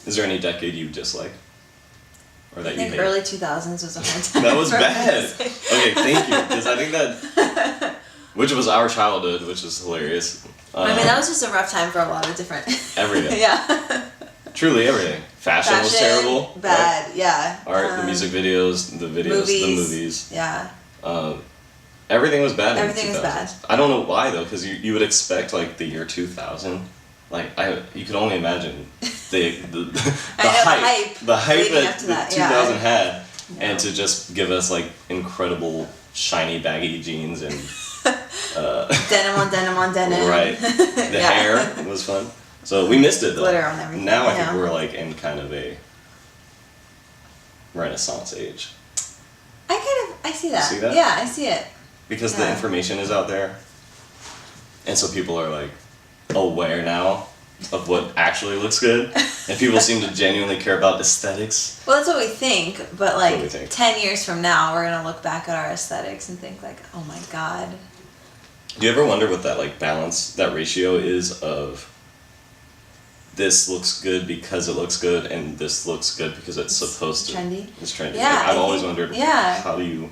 Is there any decade you dislike? Or that I think you hate? early 2000s was a hard time. That was for me to bad. say. Okay, thank you. Because I think that, which was our childhood, which is hilarious. I mean, that was just a rough time for a lot of different... Everything. Yeah. Truly everything. Fashion was terrible. Bad, right? yeah. Art, the music videos, the movies. Yeah. Everything was bad. Everything in was 2000s. bad. I don't know why though, because you would expect like the year 2000. Like you could only imagine the hype that 2000 had, and to just give us like incredible shiny baggy jeans and denim on denim on denim. Right. The hair was fun. So we missed it though. Glitter on everything. Now I think we're like in kind of a Renaissance age. I see that. You see that? Yeah, I see it. Because the information is out there. And so people are like aware now of what actually looks good. And people seem to genuinely care about aesthetics. Well, that's what we think, but like That's what we think. 10 years from now, we're going to look back at our aesthetics and think like, oh my God. Do you ever wonder what that like balance, that ratio is of this looks good because it looks good and this looks good because it's supposed to. Trendy. It's trendy. Yeah, Like, I've always wondered, how do you...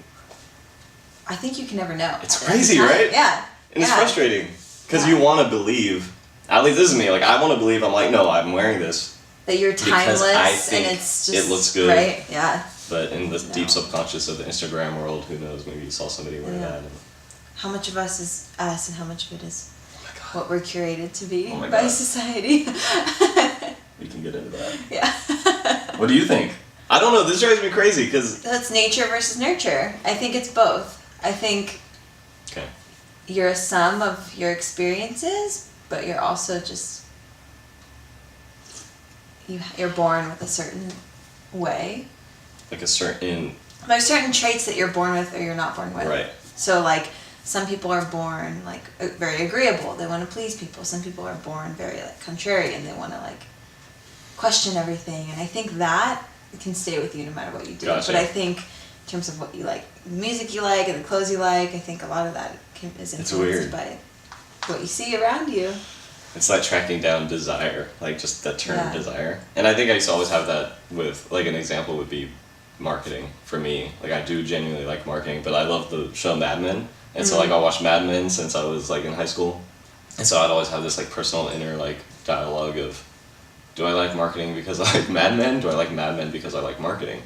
I think you can never know. It's crazy, right? Yeah. And it's frustrating because you want to believe, at least this is me, like I want to believe, I'm like, no, I'm wearing this. That you're timeless because I think and it's just... it looks good. Right, yeah. But in the deep subconscious of the Instagram world, who knows, maybe you saw somebody wear that. And, how much of us is us and how much of it is what we're curated to be by God. society. We can get into that. Yeah. What do you think? I don't know, this drives me crazy because... That's nature versus nurture. I think it's both. I think you're a sum of your experiences, but you're also just... You're born with a certain way. Like a certain... There's certain traits that you're born with or you're not born with. Right. So like, some people are born like very agreeable. They want to please people. Some people are born very like contrarian. They want to like question everything. And I think that can stay with you no matter what you do. Gotcha. But I think in terms of what you like, the music you like and the clothes you like, I think a lot of that is influenced by what you see around you. It's like tracking down desire, like just that term desire. And I think I used to always have that with, like an example would be marketing for me. Like I do genuinely like marketing, but I love the show Mad Men. And so like I watched Mad Men since I was like in high school. And so I'd always have this like personal inner like dialogue of, do I like marketing because I like Mad Men? Do I like Mad Men because I like marketing?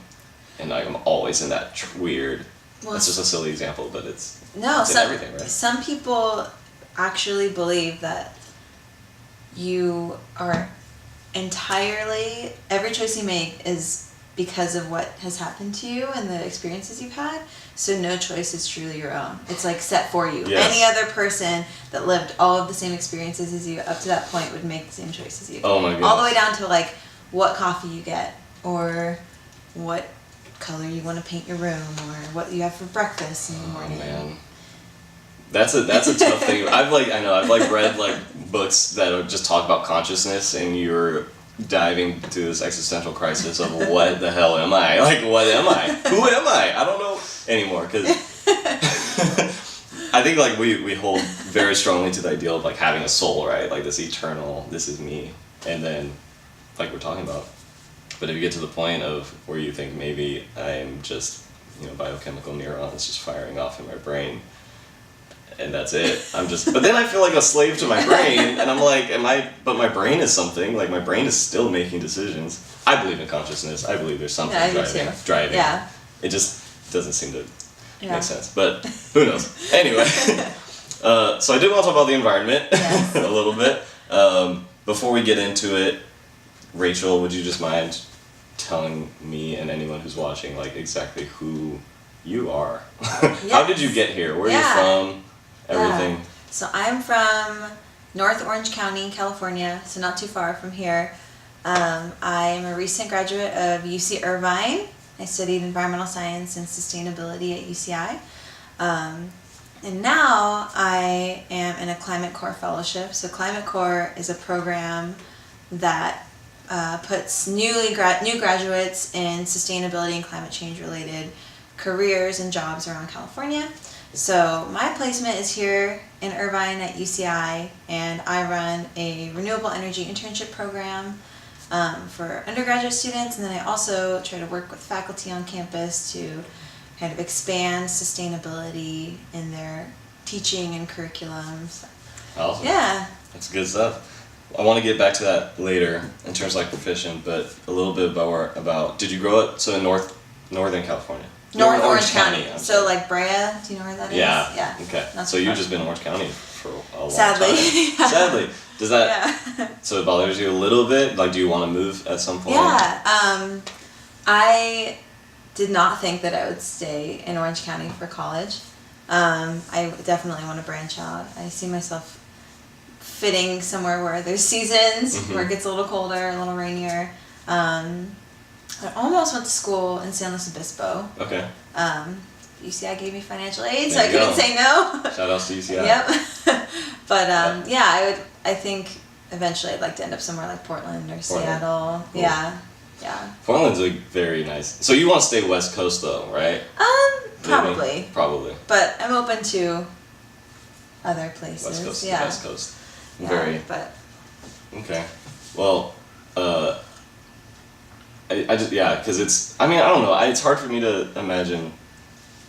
And I'm always in that weird, that's just a silly example, but it's in everything, right? Some people actually believe that you are entirely, every choice you make is because of what has happened to you and the experiences you've had. So no choice is truly your own. It's like set for you. Yes. Any other person that lived all of the same experiences as you up to that point would make the same choice as you. Oh my goodness. All the way down to like what coffee you get or what color you want to paint your room or what you have for breakfast in the morning. Oh man. That's a tough thing. I've read like books that just talk about consciousness and you're diving to this existential crisis of what the hell am I? Like, what am I? Who am I? I don't know anymore, because I think like we hold very strongly to the ideal of like having a soul, right? Like this eternal, this is me. And then, like we're talking about, but if you get to the point of where you think maybe I'm just, biochemical neurons just firing off in my brain, and that's it. But then I feel like a slave to my brain, and I'm like, but my brain is something, like my brain is still making decisions. I believe in consciousness. I believe there's something driving. Yeah. It just doesn't seem to make sense, but who knows? Anyway, so I did want to talk about the environment a little bit. Before we get into it, Rachel, would you just mind telling me and anyone who's watching, like, exactly who you are? How did you get here? Where are you from? Everything. So I'm from North Orange County, California, so not too far from here. I'm a recent graduate of UC Irvine. I studied environmental science and sustainability at UCI. And now I am in a Climate Corps fellowship. So Climate Corps is a program that puts new graduates in sustainability and climate change related careers and jobs around California. So my placement is here in Irvine at UCI, and I run a renewable energy internship program for undergraduate students, and then I also try to work with faculty on campus to kind of expand sustainability in their teaching and curriculums. Awesome. Yeah. That's good stuff. I want to get back to that later in terms of like proficient, but a little bit about did you grow up in Northern California? North Orange County. I'm So sorry. like Brea, do you know where that is? Yeah. Yeah. Okay. Not So too you've far. just been in Orange County for a long Sadly. time. Yeah. Sadly. Does that Yeah. so it bothers you a little bit? Like, do you want to move at some point? Yeah. I did not think that I would stay in Orange County for college. I definitely want to branch out. I see myself fitting somewhere where there's seasons, Mhm. where it gets a little colder, a little rainier. I almost went to school in San Luis Obispo. Okay. UCI gave me financial aid, so There I you couldn't go. say no. Shout outs to UCI. Yep. But I think eventually I'd like to end up somewhere like Portland or Seattle. Cool. Yeah. Portland's a very nice. So you want to stay West Coast though, right? Probably. Maybe? Probably. But I'm open to other places. West Coast. Yeah. West Coast. Yeah, Very. But Okay. Well, I just because it's. I mean, I don't know. It's hard for me to imagine.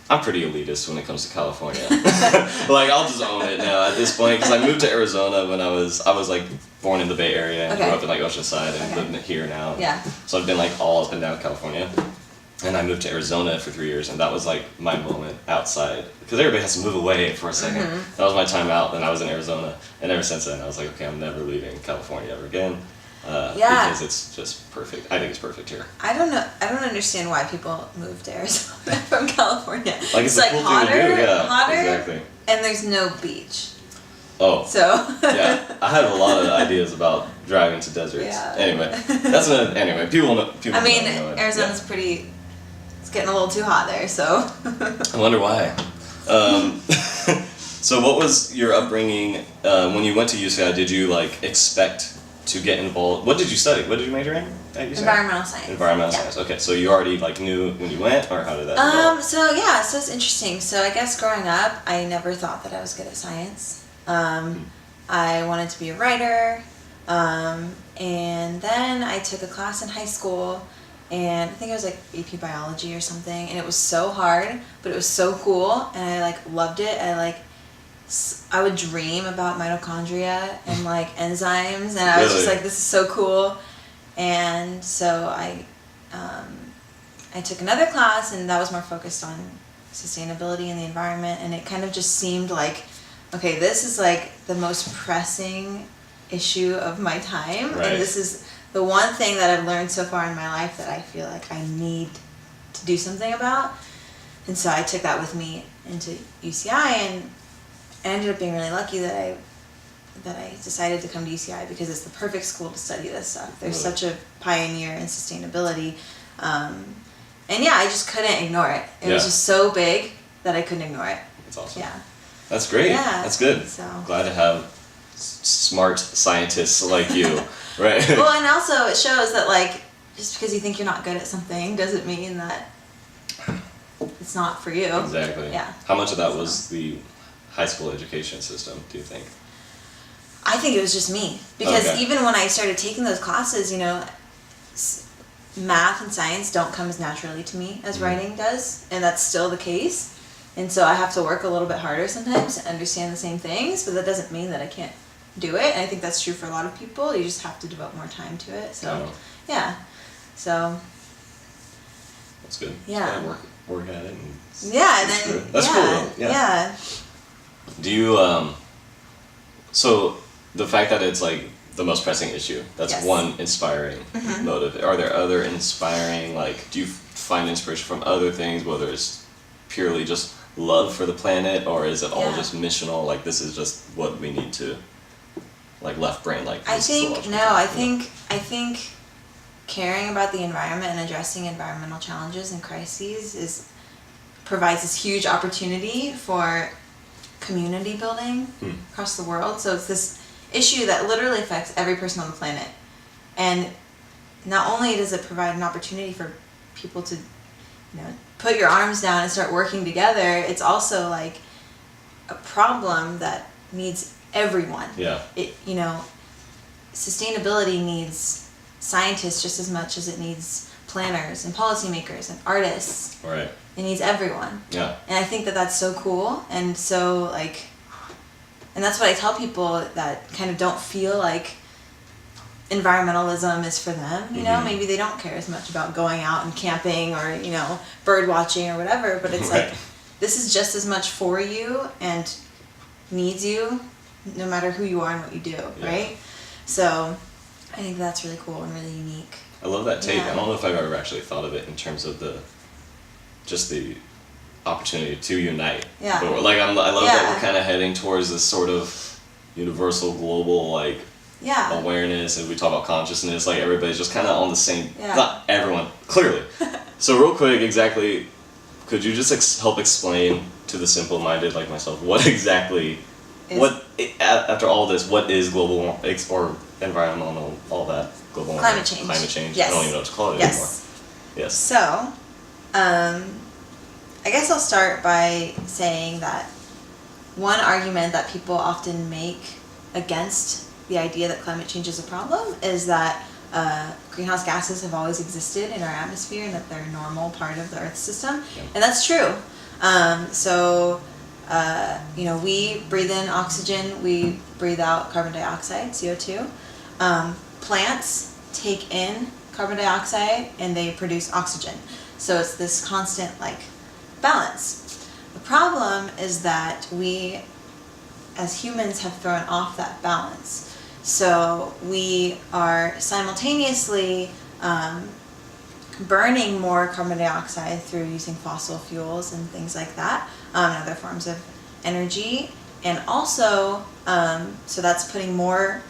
I'm pretty elitist when it comes to California. Like, I'll just own it now at this point because I moved to Arizona when I was like born in the Bay Area and Okay. grew up in like Oceanside and Okay. living here now. Yeah. So I've been like all up and down California. And I moved to Arizona for 3 years, and that was like my moment outside. Because everybody has to move away for a 2nd. Mm-hmm. That was my time out, and I was in Arizona. And ever since then, I was like, okay, I'm never leaving California ever again. Yeah. Because it's just perfect. I think it's perfect here. I don't know. I don't understand why people move to Arizona from California. Like, it's a like cool hotter, thing to do, yeah. hotter, Exactly. and there's no beach. Oh. So. Yeah, I have a lot of ideas about driving to deserts. Yeah. Anyway, anyway, people know. People I mean, know it. Arizona's pretty. It's getting a little too hot there, so. I wonder why. So what was your upbringing when you went to UCI? Did you like expect to get involved? What did you study? What did you major in at UCI? Environmental science. Environmental Yeah. science. Okay, so you already like knew when you went, or how did that develop? So it's interesting. So I guess growing up, I never thought that I was good at science. I wanted to be a writer, and then I took a class in high school, and I think it was like AP biology or something, and it was so hard, but it was so cool, and I like loved it. I would dream about mitochondria and like enzymes, and I was just Really? like, this is so cool. And so I took another class, and that was more focused on sustainability and the environment, and it kind of just seemed like, okay, this is like the most pressing issue of my time, Right. and this is the one thing that I've learned so far in my life that I feel like I need to do something about. And so I took that with me into UCI, and I ended up being really lucky that I decided to come to UCI because it's the perfect school to study this stuff. They're Really? such a pioneer in sustainability. And yeah, I just couldn't ignore it. It was Yeah. just so big that I couldn't ignore it. That's awesome. Yeah. That's great. Yeah, That's good. so. Glad to have smart scientists like you, right? Well, and also it shows that like just because you think you're not good at something doesn't mean that it's not for you. Exactly. Yeah. How much of that was the high school education system, do you think? I think it was just me because Okay. even when I started taking those classes, math and science don't come as naturally to me as writing does, and that's still the case. And so I have to work a little bit harder sometimes to understand the same things, but that doesn't mean that I can't do it. And I think that's true for a lot of people. You just have to devote more time to it. So, yeah. So, That's good. Yeah. Just gotta work at it. And yeah, and it's then good. That's yeah, cool though. Yeah. Do you so the fact that it's like the most pressing issue, that's Yes. one inspiring motive. Are there other inspiring, like, do you find inspiration from other things, whether it's purely just love for the planet, or is it all Yeah. just missional, like this is just what we need to, like left brain, like I this is the think logical no. thing, I think caring about the environment and addressing environmental challenges and crises provides this huge opportunity for community building across the world. So it's this issue that literally affects every person on the planet, and not only does it provide an opportunity for people to, put your arms down and start working together, it's also like a problem that needs everyone. Yeah. Sustainability needs scientists just as much as it needs planners and policymakers and artists. Right. It needs everyone. Yeah. And I think that that's so cool, and so like, and that's what I tell people that kind of don't feel like environmentalism is for them, you know, maybe they don't care as much about going out and camping or, you know, bird watching or whatever, but it's right. like, this is just as much for you and needs you no matter who you are and what you do, right? So I think that's really cool and really unique. I love that take. Yeah. I don't know if I've ever actually thought of it in terms of the opportunity to unite. Yeah. But like I love that we're kind of heading towards this sort of universal global like awareness, and we talk about consciousness, like everybody's just kind of on the same, not everyone, clearly. So real quick, exactly, could you just help explain to the simple-minded like myself, what exactly, after all this, what is global or environmental, all that, global warming? Climate change. Yes. I don't even know what to call it anymore. Yes. So, I guess I'll start by saying that one argument that people often make against the idea that climate change is a problem is that greenhouse gases have always existed in our atmosphere and that they're a normal part of the Earth system. Yeah. And that's true. You know, we breathe in oxygen, we breathe out carbon dioxide, CO2. Plants take in carbon dioxide and they produce oxygen. So it's this constant, like, balance. The problem is that we, as humans, have thrown off that balance. So we are simultaneously burning more carbon dioxide through using fossil fuels and things like that, and other forms of energy. And also, so that's putting more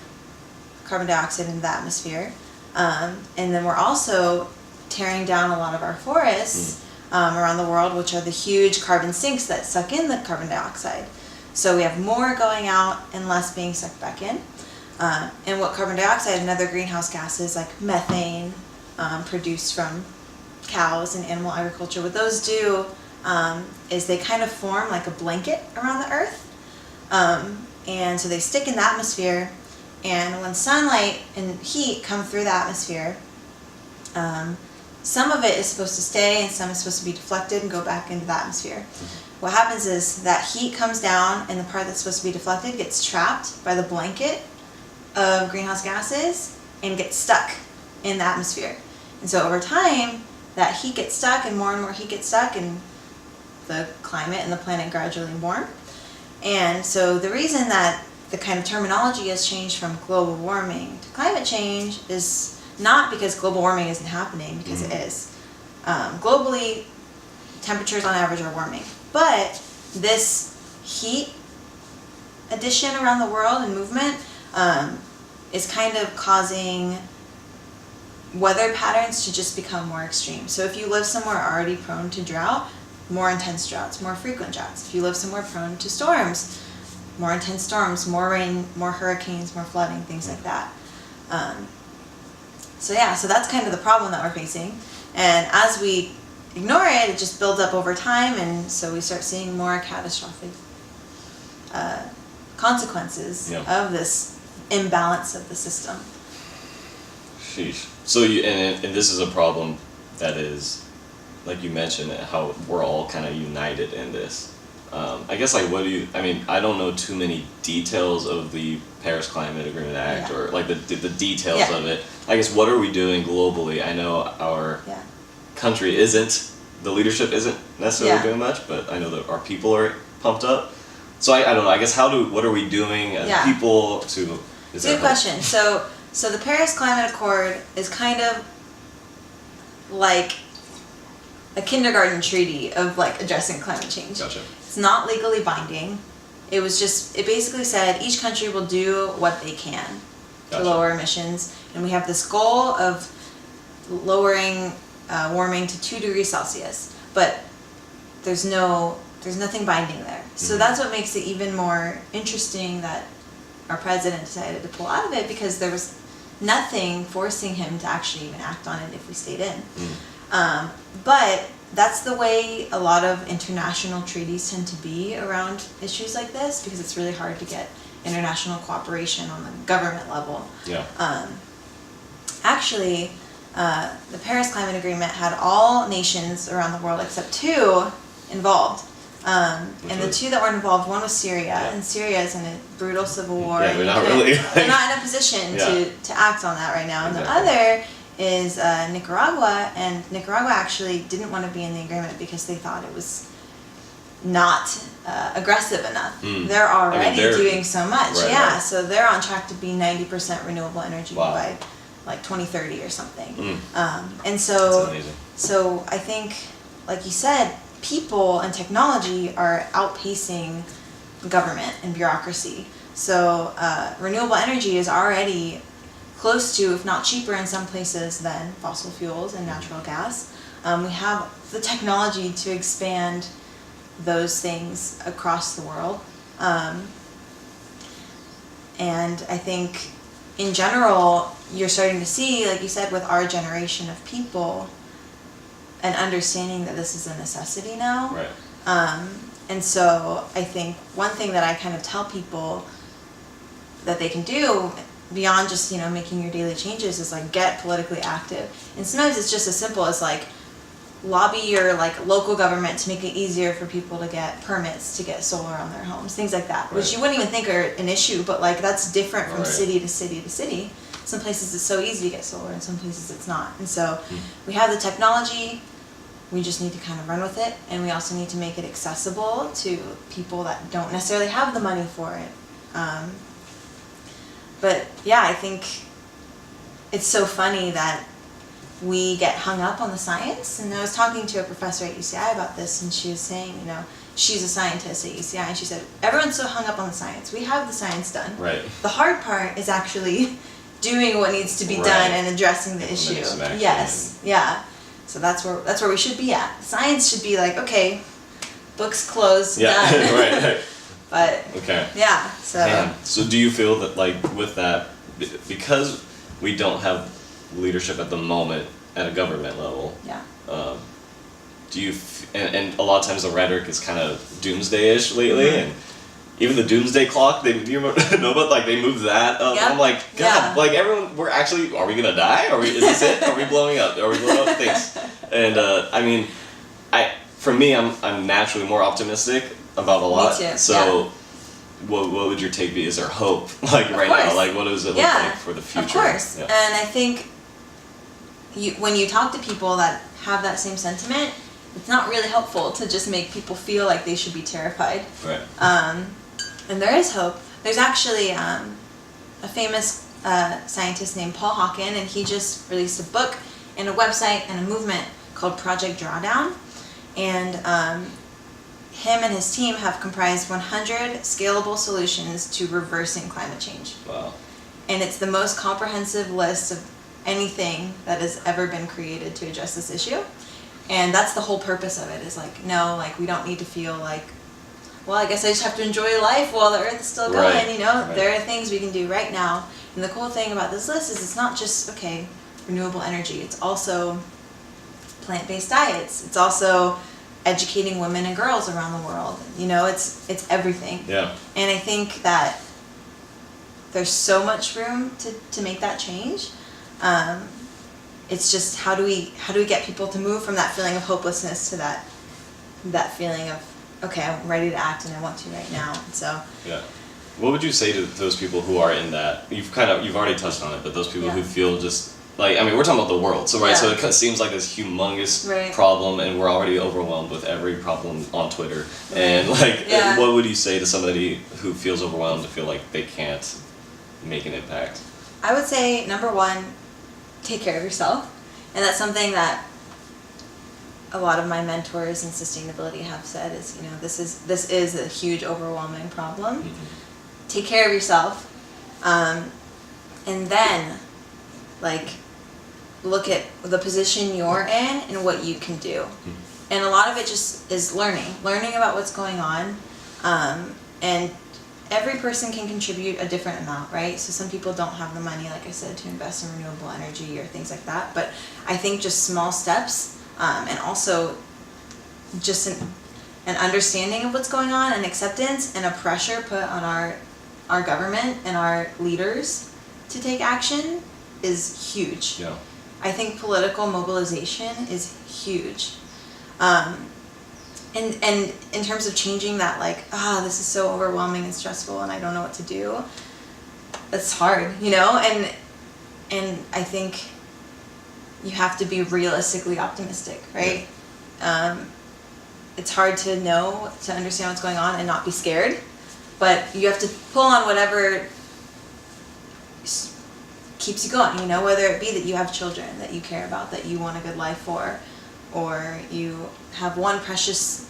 carbon dioxide into the atmosphere. And then we're also tearing down a lot of our forests around the world, which are the huge carbon sinks that suck in the carbon dioxide. So we have more going out and less being sucked back in. And what carbon dioxide and other greenhouse gases like methane produced from cows and animal agriculture, what those do is they kind of form like a blanket around the Earth. And so they stick in the atmosphere, and when sunlight and heat come through the atmosphere, some of it is supposed to stay and some is supposed to be deflected and go back into the atmosphere. What happens is that heat comes down and the part that's supposed to be deflected gets trapped by the blanket of greenhouse gases and gets stuck in the atmosphere. And so over time, that heat gets stuck and more heat gets stuck, and the climate and the planet gradually warm. And so the reason that the kind of terminology has changed from global warming to climate change is not because global warming isn't happening, because it is. Globally, temperatures on average are warming. But this heat addition around the world and movement is kind of causing weather patterns to just become more extreme. So if you live somewhere already prone to drought, more intense droughts, more frequent droughts. If you live somewhere prone to storms, more intense storms, more rain, more hurricanes, more flooding, things like that. So that's kind of the problem that we're facing. And as we ignore it, it just builds up over time, and so we start seeing more catastrophic consequences of this imbalance of the system. Sheesh. So and this is a problem that is, like you mentioned, how we're all kind of united in this. I guess, like, I don't know too many details of the Paris Climate Agreement Act or like the details of it. I guess, what are we doing globally? I know our country the leadership isn't necessarily doing much, but I know that our people are pumped up. So I don't know, I guess what are we doing as people to... Good question. So the Paris Climate Accord is kind of like a kindergarten treaty of like addressing climate change. Gotcha. It's not legally binding. It basically said each country will do what they can to lower emissions, and we have this goal of lowering warming to 2 degrees Celsius, but there's nothing binding there. So that's what makes it even more interesting that our president decided to pull out of it, because there was nothing forcing him to actually even act on it if we stayed in. But that's the way a lot of international treaties tend to be around issues like this, because it's really hard to get international cooperation on the government level. actually, the Paris Climate Agreement had all nations around the world except 2 involved. And the 2 that weren't involved, one was Syria, and Syria is in a brutal civil war. Yeah, they're not in a position to act on that right now. And the other is Nicaragua, and Nicaragua actually didn't want to be in the agreement because they thought it was not aggressive enough. They're already doing so much. Right. So they're on track to be 90% renewable energy by like 2030 or something. And so, I think, like you said, people and technology are outpacing government and bureaucracy. So renewable energy is already close to, if not cheaper in some places than fossil fuels and natural gas. We have the technology to expand those things across the world. And I think in general, you're starting to see, like you said, with our generation of people, an understanding that this is a necessity now. Right. And so I think one thing that I kind of tell people that they can do beyond just, making your daily changes is like get politically active. And sometimes it's just as simple as like lobby your like local government to make it easier for people to get permits to get solar on their homes, things like that, which you wouldn't even think are an issue, but like that's different from city to city to city. Some places it's so easy to get solar, and some places it's not. And so we have the technology, we just need to kind of run with it, and we also need to make it accessible to people that don't necessarily have the money for it. But yeah, I think it's so funny that we get hung up on the science. And I was talking to a professor at UCI about this, and she was saying, she's a scientist at UCI, and she said, everyone's so hung up on the science. We have the science done. Right. The hard part is actually doing what needs to be done and addressing the issue. Yes. Yeah. So that's where we should be at. Science should be like, okay, books closed, done. Right. But yeah. So do you feel that like with that, because we don't have leadership at the moment at a government level? Yeah. Do you and a lot of times the rhetoric is kind of doomsday-ish lately, and even the doomsday clock, do you know about, like, they moved that up? I'm like, God, like, everyone, are we gonna die? Is this it? Are we blowing up? Are we blowing up? Thanks. And, I mean, for me, I'm naturally more optimistic about a lot. Me too. So, what would your take be? Is there hope, like, right now? Like, what does it look like for the future? Of course. And I think when you talk to people that have that same sentiment, it's not really helpful to just make people feel like they should be terrified. Right. And there is hope. There's actually a famous scientist named Paul Hawken, and he just released a book and a website and a movement called Project Drawdown. And him and his team have comprised 100 scalable solutions to reversing climate change. Wow. And it's the most comprehensive list of anything that has ever been created to address this issue. And that's the whole purpose of it, is like, no, like, we don't need to feel like, well, I guess I just have to enjoy life while the earth is still going, There are things we can do right now. And the cool thing about this list is it's not just, renewable energy. It's also plant-based diets. It's also educating women and girls around the world. It's everything. Yeah. And I think that there's so much room to make that change. It's just how do we get people to move from that feeling of hopelessness to that feeling of, okay, I'm ready to act and I want to right now. So yeah. What would you say to those people who are in that? You've already touched on it, but those people who feel just like, we're talking about the world, so so it seems like this humongous problem, and we're already overwhelmed with every problem on Twitter. And what would you say to somebody who feels overwhelmed to feel like they can't make an impact? I would say, number one, take care of yourself. And that's something that a lot of my mentors in sustainability have said is, this is a huge, overwhelming problem. Mm-hmm. Take care of yourself. And then, look at the position you're in and what you can do. Mm-hmm. And a lot of it just is learning about what's going on. And every person can contribute a different amount, right? So some people don't have the money, like I said, to invest in renewable energy or things like that. But I think just small steps, and also just an understanding of what's going on, and acceptance, and a pressure put on our government and our leaders to take action is huge. Yeah. I think political mobilization is huge. And in terms of changing that, like, this is so overwhelming and stressful and I don't know what to do, it's hard, you know? And I think you have to be realistically optimistic, right? Yeah. It's hard to understand what's going on and not be scared, but you have to pull on whatever keeps you going, you know, whether it be that you have children that you care about, that you want a good life for, or you have one precious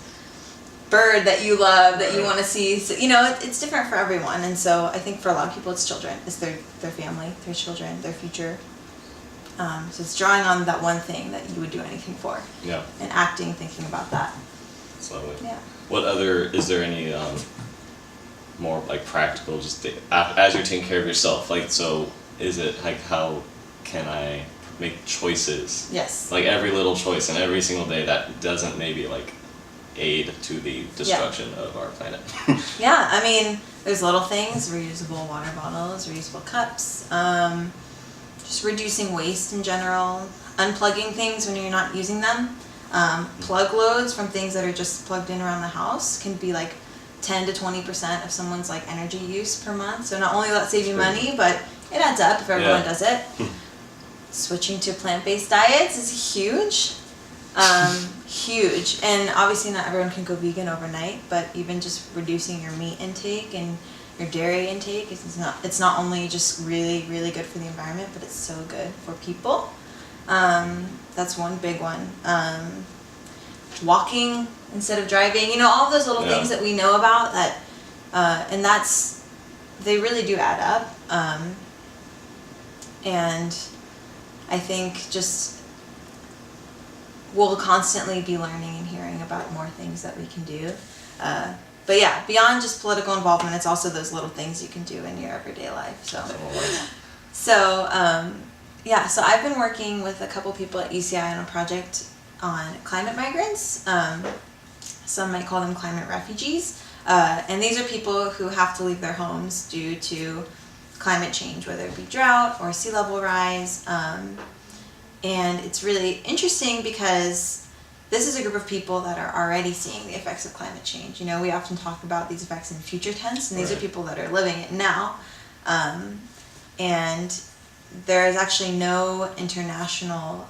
bird that you love that you want to see. So, you know, it's different for everyone. And so I think for a lot of people it's children, it's their family, their children, their future. So it's drawing on that one thing that you would do anything for. Yeah. And acting, thinking about that. That's lovely. Yeah. Is there any more like practical, just as you're taking care of yourself, like, so is it like, how can I make choices? Yes. Like every little choice and every single day that doesn't maybe like aid to the destruction of our planet. Yeah, I mean, there's little things, reusable water bottles, reusable cups, just reducing waste in general, unplugging things when you're not using them. Plug loads from things that are just plugged in around the house can be like 10 to 20% of someone's like energy use per month. So not only will that save you money, but it adds up if everyone does it. Switching to plant-based diets is huge. Huge. And obviously not everyone can go vegan overnight, but even just reducing your meat intake and your dairy intake, it's not only just really, really good for the environment, but it's so good for people. That's one big one. Walking instead of driving, you know, all those little things that we know about that, and they really do add up. And I think just we'll constantly be learning and hearing about more things that we can do. But yeah, beyond just political involvement, it's also those little things you can do in your everyday life. So I've been working with a couple people at UCI on a project on climate migrants. Some might call them climate refugees. And these are people who have to leave their homes due to climate change, whether it be drought or sea level rise. And it's really interesting because this is a group of people that are already seeing the effects of climate change. You know, we often talk about these effects in future tense, and these are people that are living it now. And there is actually no international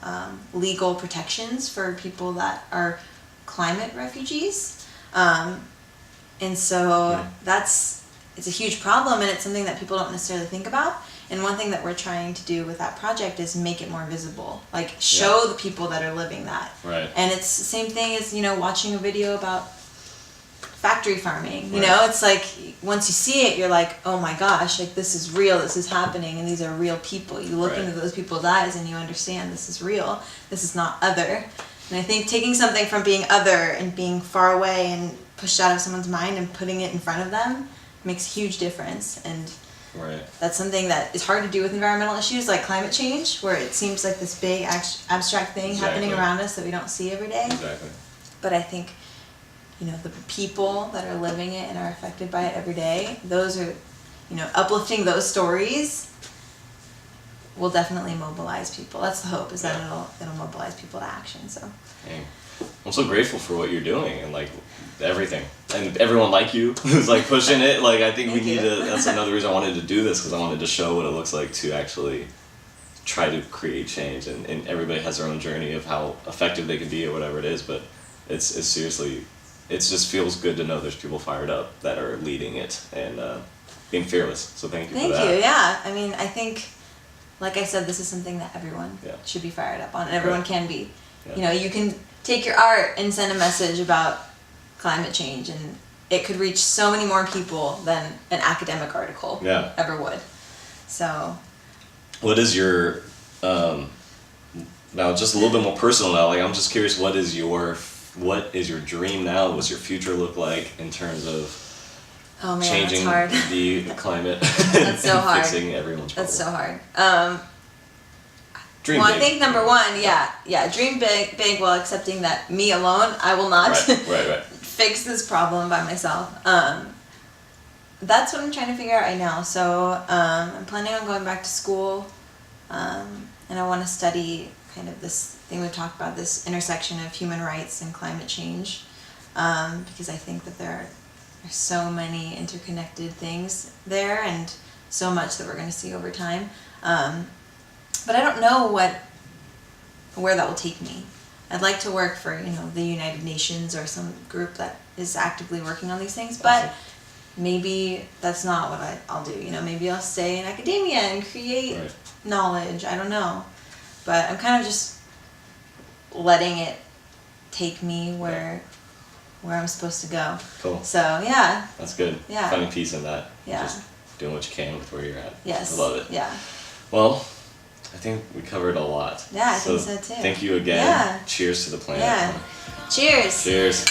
legal protections for people that are climate refugees. And so it's a huge problem, and it's something that people don't necessarily think about. And one thing that we're trying to do with that project is make it more visible, like show the people that are living that. Right. And it's the same thing as, you know, watching a video about factory farming. You know, it's like once you see it, you're like, oh my gosh, like this is real, this is happening, and these are real people. You look into those people's eyes and you understand this is real, this is not other. And I think taking something from being other and being far away and pushed out of someone's mind and putting it in front of them makes a huge difference. And that's something that is hard to do with environmental issues like climate change, where it seems like this big abstract thing happening around us that we don't see every day. Exactly. But I think, you know, the people that are living it and are affected by it every day, those are, you know, uplifting those stories will definitely mobilize people. That's the hope, is that it'll mobilize people to action. So I'm so grateful for what you're doing and like everything, and everyone like you who's like pushing it. Like I think we need to. That's another reason I wanted to do this, because I wanted to show what it looks like to actually try to create change. And everybody has their own journey of how effective they can be or whatever it is. But it's seriously, it just feels good to know there's people fired up that are leading it and being fearless. So thank you for that. Thank you. Yeah, I mean, I think, like I said, this is something that everyone should be fired up on, and everyone can be. You know, you can take your art and send a message about climate change, and it could reach so many more people than an academic article ever would. So what is your now just a little bit more personal now, like I'm just curious, what is your dream now? What's your future look like in terms of changing the climate? That's so hard. Fixing everyone's problems. That's so hard. Dream big. I think number one, dream big while accepting that me alone, I will not fix this problem by myself. That's what I'm trying to figure out right now. So I'm planning on going back to school And I want to study kind of this thing we've talked about, this intersection of human rights and climate change, because I think that there are so many interconnected things there and so much that we're going to see over time. But I don't know where that will take me. I'd like to work for, the United Nations or some group that is actively working on these things, but maybe that's not what I'll do. Maybe I'll stay in academia and create knowledge. I don't know. But I'm kind of just letting it take me where I'm supposed to go. Cool. So, yeah. That's good. Yeah. Finding peace in that. Yeah. Just doing what you can with where you're at. Yes. I love it. Yeah. Well, I think we covered a lot. Yeah, I think so too. Thank you again. Yeah. Cheers to the planet. Yeah. Cheers. Cheers.